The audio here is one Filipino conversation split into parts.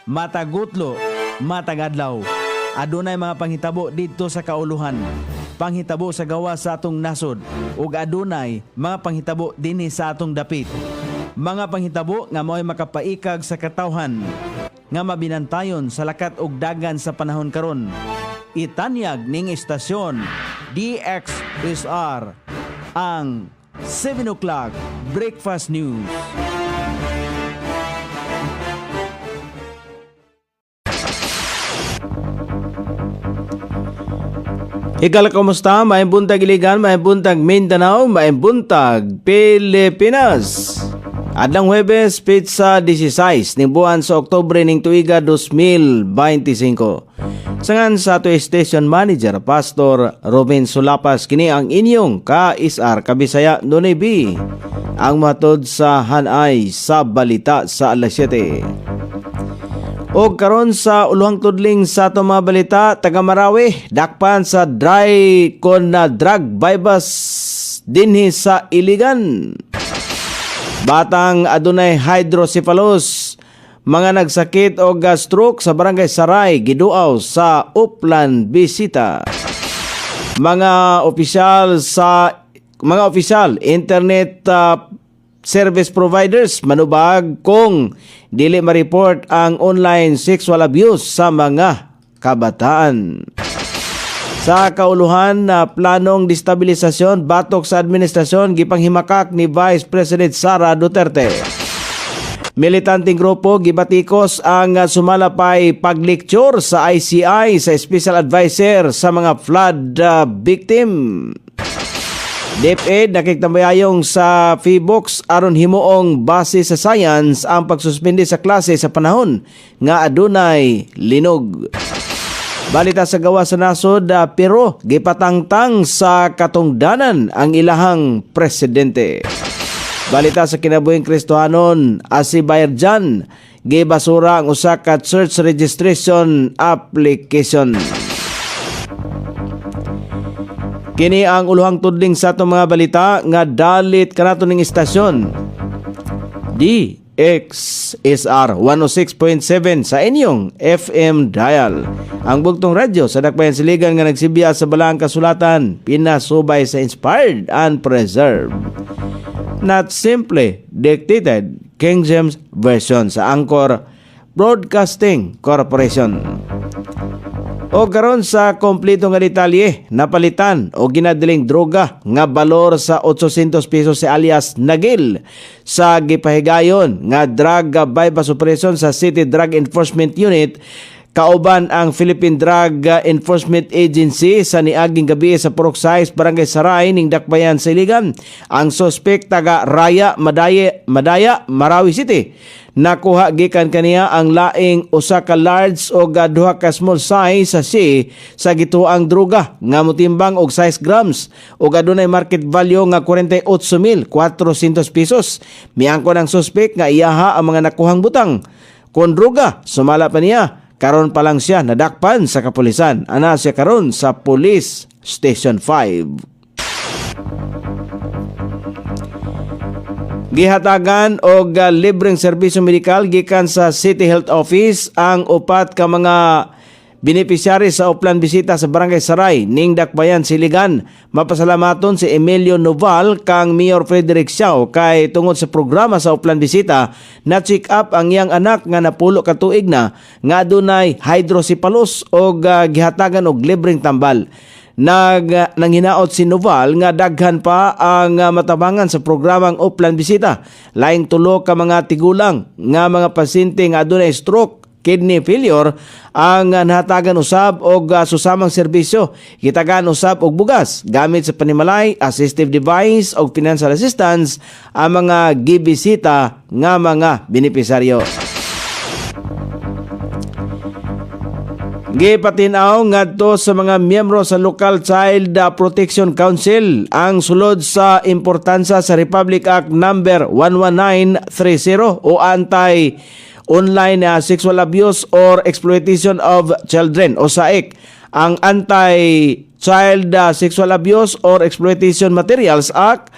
matagutlo, matagadlaw. Adunay mga panghitabo dito sa kauluhan, panghitabo sa gawa sa atong nasod, ug adunay mga panghitabo dinhi sa atong dapit. Mga panghitabo nga mao'y makapaikag sa katawhan, nga mabinantayon sa lakat ug dagan sa panahon karon. Itanyag ning istasyon DXSR ang 7 o'clock Breakfast News. Ikala, kumusta? May buntag Iligan, may buntag Mindanao, may buntag Pilipinas. Adlang Huwebes, pizza 16 ning buwan sa Oktubre ning tuiga 2025. Sangan sa ato station manager Pastor Robin Sulapas, kini ang inyong ka-isar Kabisaya Nunay B. Ang matod sa hanay sa balita sa alas 7. O karon sa uluhang tudling sa itong mga balita, taga Marawi, dakpan sa dry con na drug bypass dinhi sa Iligan. Batang adunay hydrocephalus, mga nagsakit o stroke sa barangay Saray, giduaw sa Uplan Bisita. Mga opisyal internet service providers manubag kung dili ma-report ang online sexual abuse sa mga kabataan. Sa kauluhan na planong destabilisasyon batok sa administrasyon gipanghimakak ni Vice President Sara Duterte. Militanteng grupo gibatikos ang sumalapay paglecture sa ICI sa Special Advisor sa mga flood victim. DepEd nakiktambayayong sa Feebox aron himuong base sa science ang pagsuspende sa klase sa panahon nga adunay linog. Balita sa gawa sa nasod, pero gipatangtang sa katungdanan ang ilahang presidente. Balita sa kinabuhing Kristohanon, Azerbaijan, gibasura ang usa ka church registration application. Kini ang uluhang tudling sa itong mga balita nga dalit kanato ning istasyon DXSR 106.7 sa inyong FM dial. Ang bugtong radyo sa dakbayan siligan nga nagsibiya sa balaang kasulatan, pinasubay sa inspired and preserved. Not simply dictated, King James Version sa Anchor Broadcasting Corporation. O karon sa kompleto nga detalye, napalitan o ginadiling droga nga balor sa 800 pesos si alias Nagil sa gipahigayon nga drug bypass operation sa City Drug Enforcement Unit kauban ang Philippine Drug Enforcement Agency sa niaging gabi sa Purok 6, Barangay Saray ning Dakbayan sa Iligan. Ang suspect taga Raya, Madaya, Marawi City. Nakuha gikan kaniya ang laing usa ka large o duha ka small size sa sa gituang droga nga motimbang og 6 grams ug adunay market value nga 48,400 pesos. Miangkon ang suspect nga iyaha ang mga nakuhang butang. Kon droga, sumala pa niya. Karon pa lang siya nadakpan sa kapulisan. Ana siya karon sa Police Station 5. Gihatagan og libreng serbisyo medikal gikan sa City Health Office ang upat ka mga beneficiary sa Uplan Bisita sa Barangay Saray ning Dakbayan, Siligan. Mapasalamaton si Emilio Noval kang Mayor Frederick Siao kay tungod sa programa sa Uplan Bisita na check up ang iyang anak nga napulo ka tuig na nga adunay hydrocephalus og gihatagan og libreng tambal. Nanghinaot si Noval nga daghan pa ang matabangan sa programang Uplan Bisita. Laing tulo ka mga tigulang nga mga pasyente nga adunay stroke, kidney failure ang nahatagan usab og susamang serbisyo. Gitagan usab og bugas gamit sa panimalay, assistive device og financial assistance ang mga gibisita nga mga benepisaryo. Gipatinaw ngadto sa mga miyembro sa Local Child Protection Council ang sulod sa importansya sa Republic Act number 11930 o Anti-Online Sexual Abuse or Exploitation of Children o SAEC. ang Anti-Child Sexual Abuse or Exploitation Materials Act.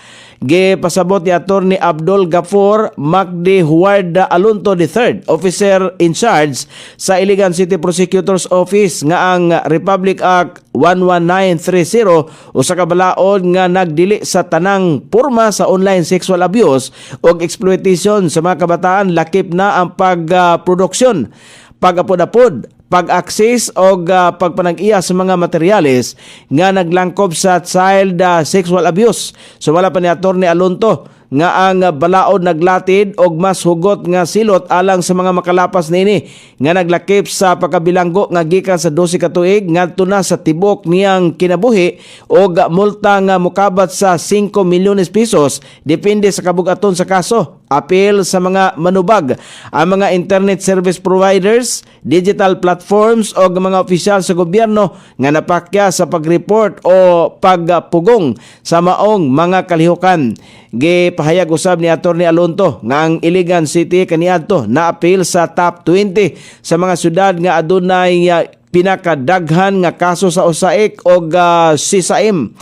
Gipasabot ni Attorney Abdul Gafur Magdi Huward Alonto III, officer in charge sa Iligan City Prosecutor's Office, nga ang Republic Act 11930 usa ka balaod nga nagdili sa tanang porma sa online sexual abuse o exploitation sa mga kabataan, lakip na ang pagproduksyon, pag-apod-apod, pag-access o pagpanag-iya sa mga materyales nga naglangkob sa child sexual abuse. Sumala pa ni Attorney Alonto nga ang balaod naglatid og mas hugot nga silot alang sa mga makalapas niini nga naglakip sa pagkabilanggo nga gikan sa 12 ka tuig ngadto na sa tibok niyang kinabuhi og multa nga mokabat sa 5 milyones pesos depende sa kabugaton sa kaso. Apil sa mga manubag, ang mga internet service providers, digital platforms o mga opisyal sa gobyerno nga napakya sa pag-report o pagpugong sa maong mga kalihukan. Gipahayag usab ni Attorney Alonto nga ang Iligan City kaniadto na-apil sa top 20 sa mga syudad nga adunay pinakadaghan nga kaso sa usaik o sisaim.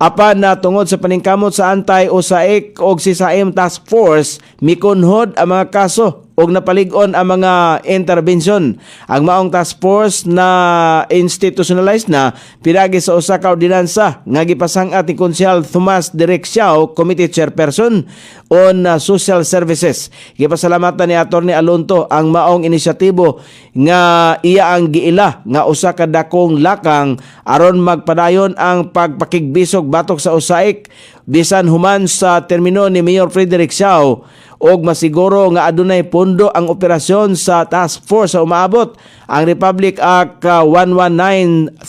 Apan na tungod sa paningkamot sa anti-usaik o sisaim task force, mikunhod ang mga kaso og napalig-on ang mga intervention. Ang maong task force na institutionalized na pinagi sa usa ka ordinansa nga gipasang-at ni Konsyal Tomas Direcciao, Committee Chairperson on Social Services. Gipasalamatan ni Attorney Alonto ang maong inisyatibo nga iya ang giila nga usa ka dakong lakang aron magpadayon ang pagpakigbisog batok sa usaik bisan human sa termino ni Mayor Frederick Siao og masiguro nga adunay pondo ang operasyon sa task force sa umaabot. Ang Republic Act 11930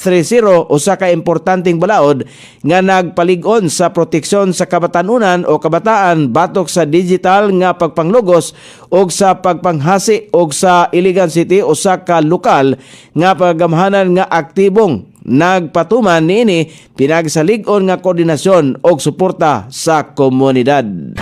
usa ka importanteng balaod nga nagpalig-on sa proteksyon sa kabatanunan o kabataan batok sa digital nga pagpanglugos og sa pagpanghasi og sa Iligan City usa ka lokal nga pagamhanan nga aktibong nagpatuman niini pinagsalig-on nga koordinasyon og suporta sa komunidad.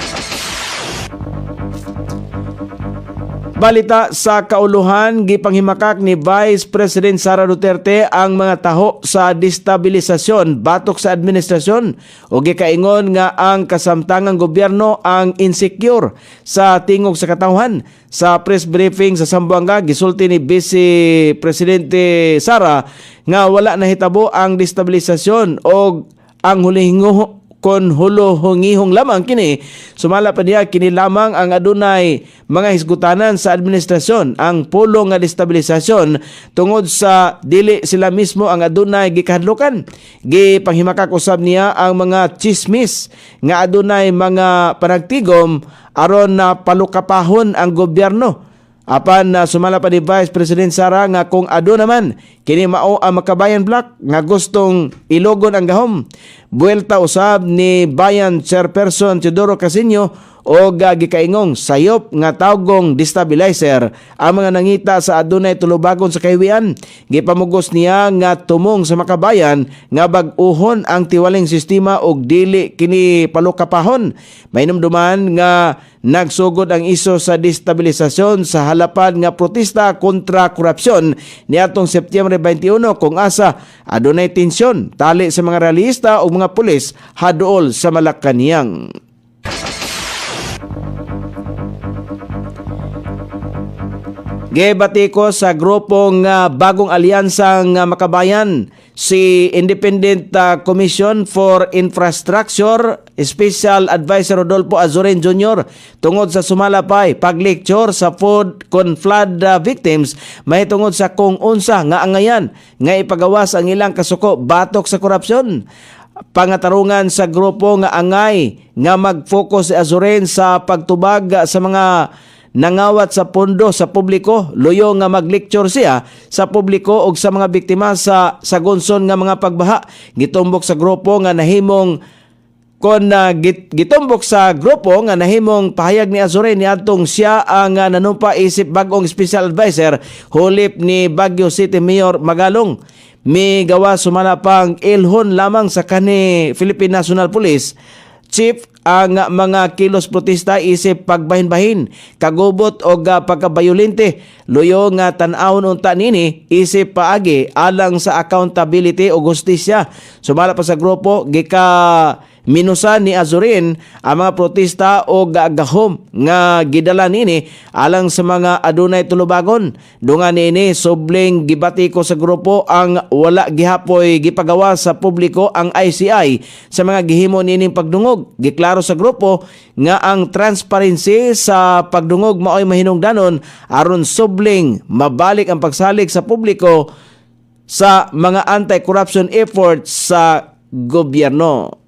Balita sa kauluhan, gipanghimakak ni Vice President Sara Duterte ang mga taho sa destabilisasyon batok sa administrasyon o gikaingon nga ang kasamtangang gobyerno ang insecure sa tingog sa katawhan. Sa press briefing sa Zamboanga, gisulti ni Vice Presidente Sara nga wala nahitabo ang destabilisasyon o ang hulihingo kon hulohongihong lamang kini. Sumala pa niya kini lamang ang adunay mga hisgutanan sa administrasyon ang pulong nga destabilisasyon tungod sa dili sila mismo ang adunay gikahadlukan. Gipanghimakak usab niya ang mga chismis nga adunay mga panagtigom aron na palukapahon ang gobyerno. Apan sumala pa ni Vice President Sara nga kung ado naman kini mao ang Makabayan Block nga gustong ilogon ang gahom. Buelta usab ni Bayan Chairperson Teodoro Casino o gikaingong sayop nga tawgong destabilizer ang mga nangita sa adunay tulubagon sa kahiwian. Gipamugos niya nga tumong sa Makabayan nga bag-uhon ang tiwaling sistema og dili kini palukapahon. Mainumduman nga nagsugod ang iso sa destabilisasyon sa halapan nga protesta kontra korupsyon niadtong Setyembre 21 kung asa adunay tensyon tali sa mga realista o mga pulis haduol sa Malacañang. Gibatiko sa grupong bagong alyansang Makabayan si Independent Commission for Infrastructure Special Advisor Rodolfo Azuren Jr. tungod sa sumalapay pag-lecture sa food con flood victims may tungod sa kung unsa nga angayan nga ipagawas ang ilang kasuko batok sa korupsyon. Pangatarungan sa grupo nga angay nga mag-focus si Azuren sa pagtubag sa mga nangawat sa pondo sa publiko, luyo nga mag-lecture siya sa publiko og sa mga biktima sa sagonson nga mga pagbaha. Gitumbok sa grupo nga nahimong gitumbok sa grupo nga nahimong pahayag ni Azuren niadtong siya ang nanumpa isip bagong special advisor hulip ni Baguio City Mayor Magalong. May gawa sumala pang ilhon lamang sa kani Philippine National Police chief ang mga kilos protesta isip pagbahin-bahin, kagubot o pagkabayolente. Luyo nga tan-awon unta nini isip paagi alang sa accountability o justisya. Sumala pa sa grupo, minusan ni Azurin ang mga protesta o gagahom nga gidala nini alang sa mga adunay tulubagon. Dunga nini subling gibatiko sa grupo ang wala gihapoy gipagawa sa publiko ang ICI sa mga gihimo nining pagdungog. Giklaro sa grupo nga ang transparency sa pagdungog maoy mahinungdanon aron subling mabalik ang pagsalig sa publiko sa mga anti-corruption efforts sa gobyerno.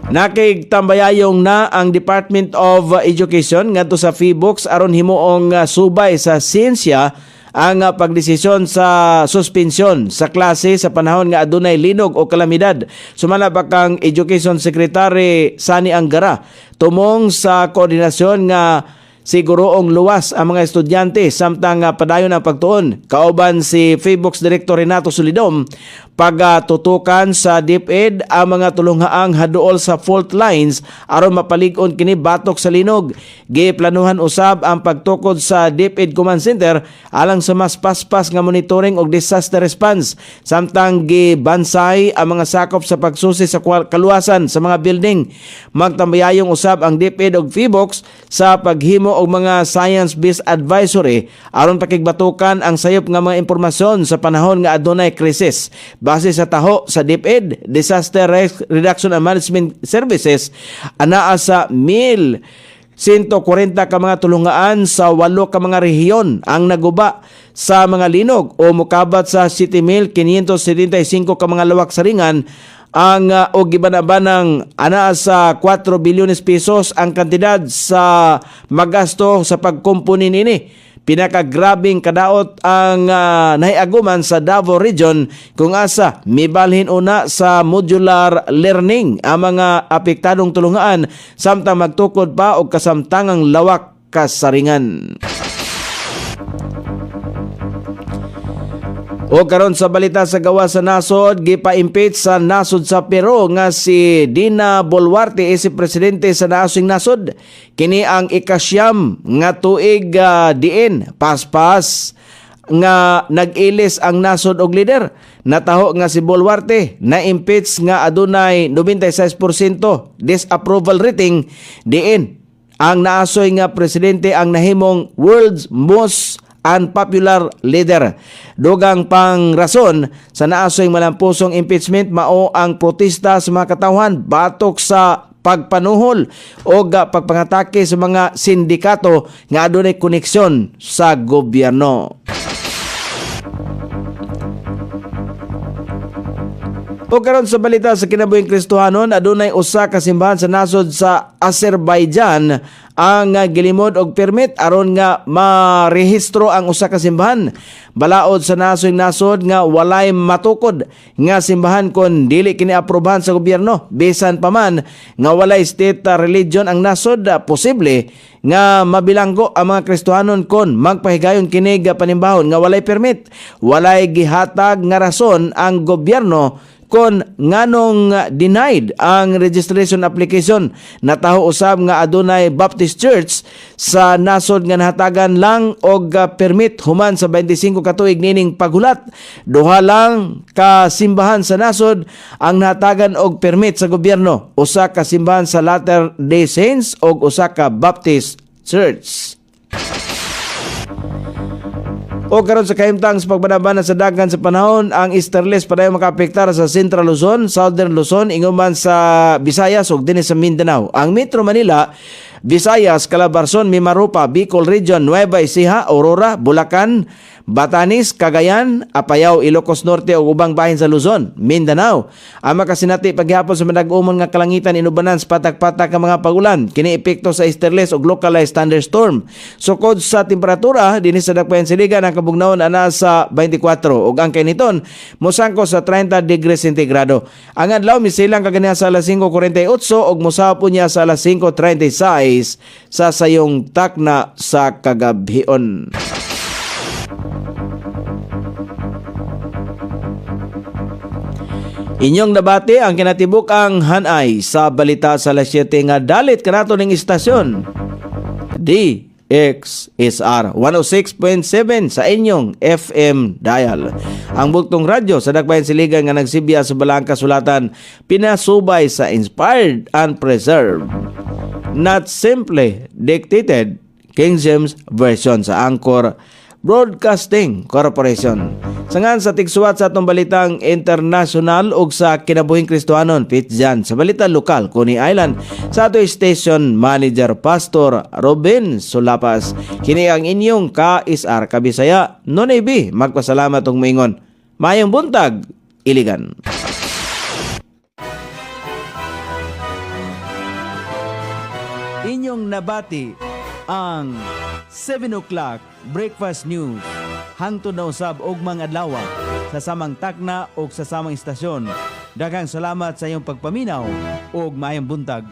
Nakigtambayayong na ang Department of Education ngadto sa Feebox aron himuong subay sa siyensya ang pagdesisyon sa suspensyon sa klase sa panahon nga adunay linog o kalamidad. Sumala pa kang Education Secretary Sani Angara tumong sa koordinasyon nga siguroong luwas ang mga estudyante samtang padayon ang pagtuon. Kauban si Feebox Director Renato Solidom, pagtutukan sa DepEd ang mga tulunghaang haduol sa fault lines aron mapalig-on kini batok sa linog. Giplanuhan usab ang pagtukod sa DepEd Command Center alang sa mas paspas nga monitoring og disaster response samtang gibansay ang mga sakop sa pagsusi sa kaluwasan sa mga building. Magtambayayong usab ang DepEd og Feebox sa paghimo og mga science-based advisory aron pakigbatukan ang sayop nga mga impormasyon sa panahon nga adunay krisis. Base sa taho sa DepEd, Disaster Reduction and Management Services, anaa sa 1,140 ka mga tulungaan sa 8 ka mga rehiyon ang naguba sa mga linog o mukabat sa 7,575 ka mga lawak saringan ang o gibanabanang anaa sa 4 bilyones pesos ang kantidad sa magasto sa pagkumpuni nini. Pinakagrabing kadaot ang nahiaguman sa Davao Region kung asa mibalhin una sa modular learning ang mga apektadong tulungaan samtang magtukod pa og kasamtangang lawak kasaringan. O karon sa balita sa gawa sa nasod, gipa-impeach sa nasod sa Peru nga si Dina Boluarte isip presidente sa nasoding nasod. Kini ang ikasyam nga tuig diin paspas nga nag-ilis ang nasod og lider. Nataho nga si Boluarte na impeach nga adunay 96% disapproval rating diin. Ang naasoy nga presidente ang nahimong world's most unpopular leader. Dugang pang rason sa naasoy malampusong impeachment mao ang protesta sa mga katawhan batok sa pagpanuhol o pagpangatake sa mga sindikato nga adunay koneksyon sa gobyerno. O karon sa balita sa kinabuhing Kristohanon, adunay usa ka simbahan sa nasod sa Azerbaijan ang gilimod og permit aron nga marehistro ang usa ka simbahan. Balaod sa nasod nga walay matukod nga simbahan kon dili kini aprobahan sa gobyerno. Bisan pa man nga walay state religion ang nasod, posible nga mabilanggo ang mga Kristohanon kon magpahigayon kini panimbahon nga walay permit. Walay gihatag nga rason ang gobyerno kon nganong denied ang registration application. Nataho usab nga adunay Baptist Church sa nasod nga nahatagan lang og permit human sa 25 ka tuig nining paghulat. Duha lang ka simbahan sa nasod ang nahatagan og permit sa gobyerno, usa ka simbahan sa Latter-day Saints og usa ka Baptist Church. O karon sa kahimtang sa pagbanabanan sa dagan sa panahon, ang Easterless padayon makaapektar sa Central Luzon, Southern Luzon, inguman sa Visayas ug dinhi sa Mindanao. Ang Metro Manila, Visayas, Calabarzon, Mimaropa, Bicol Region, Nueva Ecija, Aurora, Bulacan, Batanes, Cagayan, Apayao, Ilocos Norte ug ubang bahin sa Luzon, Mindanao. Ang makasinati paghihapon sa madag-umon nga kalangitan inubanan sa patak-patak ang mga pagulan. Kini epekto sa Easterless ug localized thunderstorm. Sukod sa temperatura dinhi sa dakbayan siligan ang kabugnawon ana sa 24 ug ang kainiton mosangko sa 30 degrees centigrado. Ang adlaw misilang kaganiha sa alas 5:48 ug mosapon niya sa alas 5:36 sa sayong takna sa kagabhion. Inyong nabati ang kinatibuk-ang hanay sa balita sa alas 7 nga dalit kanato ning istasyon. DXSR 106.7 sa inyong FM dial. Ang buktong radyo sa Dakbayan Siligan nga nagsibya sa balang kasulatan, pinasubay sa inspired and preserved. Not simply dictated, King James Version sa Anchor Broadcasting Corporation. Sangan sa tigsuwat sa atong balitang international ug sa kinabuhing Kristohanon, pitjan sa balita lokal Coney Island sa ato station manager Pastor Robin Sulapas. Kini ang inyong KSR Kabisaya. Nonay magpasalamat ug moingon. Mayong buntag, Iligan. Inyong nabati ang 7 o'clock breakfast news hangtod na usab og mga adlaw sa samang takna o sa samang istasyon. Daghang salamat sa iyong pagpaminaw ug maayong buntag.